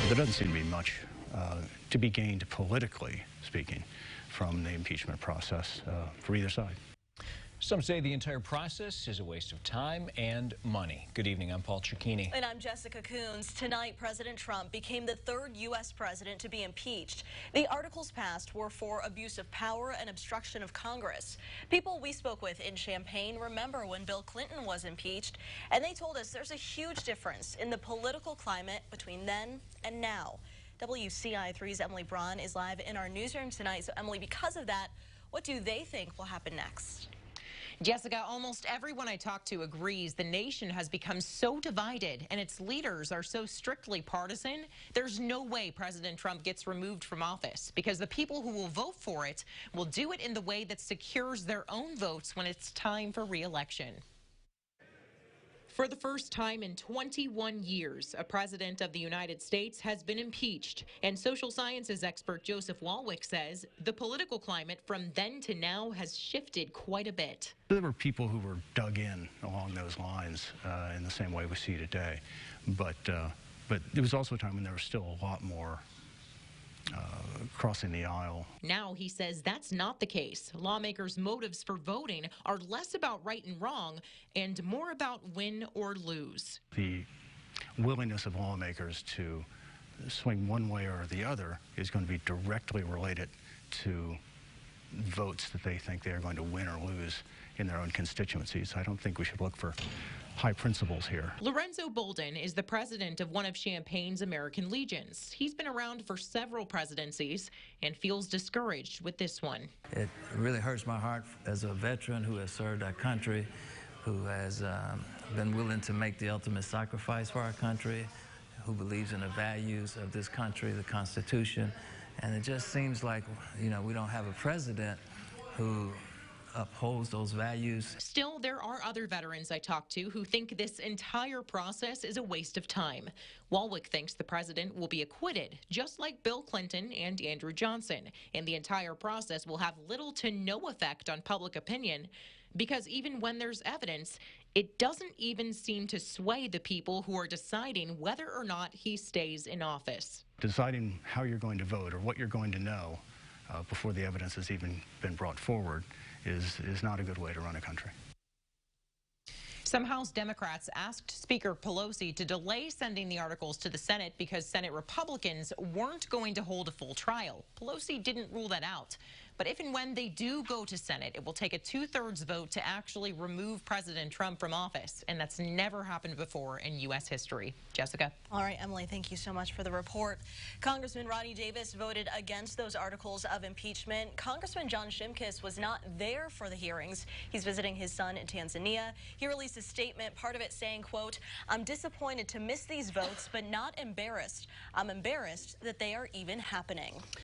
There doesn't seem to be much to be gained politically speaking from the impeachment process for either side. Some say the entire process is a waste of time and money. Good evening, I'm Paul Cicchini. And I'm Jessica Coons. Tonight, President Trump became the third U.S. president to be impeached. The articles passed were for abuse of power and obstruction of Congress. People we spoke with in Champaign remember when Bill Clinton was impeached, and they told us there's a huge difference in the political climate between then and now. WCI3's Emily Braun is live in our newsroom tonight. So, Emily, because of that, what do they think will happen next? Jessica, almost everyone I talk to agrees the nation has become so divided and its leaders are so strictly partisan, there's no way President Trump gets removed from office because the people who will vote for it will do it in the way that secures their own votes when it's time for re-election. For the first time in 21 years, a president of the United States has been impeached. And social sciences expert Joseph Walwick says the political climate from then to now has shifted quite a bit. There were people who were dug in along those lines in the same way we see today. But there was also a time when there was still a lot more crossing the aisle. Now he says that's not the case. Lawmakers' motives for voting are less about right and wrong and more about win or lose. The willingness of lawmakers to swing one way or the other is going to be directly related to votes that they think they are going to win or lose in their own constituencies. I don't think we should look for high principles here. Lorenzo Bolden is the president of one of Champaign's American Legions. He's been around for several presidencies and feels discouraged with this one. It really hurts my heart as a veteran who has served our country, who has been willing to make the ultimate sacrifice for our country, who believes in the values of this country, the Constitution. And it just seems like, we don't have a president who upholds those values. Still, there are other veterans I talked to who think this entire process is a waste of time. Walwick thinks the president will be acquitted, just like Bill Clinton and Andrew Johnson, and the entire process will have little to no effect on public opinion, because even when there's evidence, it doesn't even seem to sway the people who are deciding whether or not he stays in office. Deciding how you're going to vote or what you're going to know before the evidence has even been brought forward is not a good way to run a country. Some House Democrats asked Speaker Pelosi to delay sending the articles to the Senate because Senate Republicans weren't going to hold a full trial. Pelosi didn't rule that out. But if and when they do go to Senate, it will take a 2/3 vote to actually remove President Trump from office. And that's never happened before in U.S. history. Jessica. All right, Emily, thank you so much for the report. Congressman Rodney Davis voted against those articles of impeachment. Congressman John Shimkus was not there for the hearings. He's visiting his son in Tanzania. He released a statement, part of it saying, quote, "I'm disappointed to miss these votes, but not embarrassed. I'm embarrassed that they are even happening."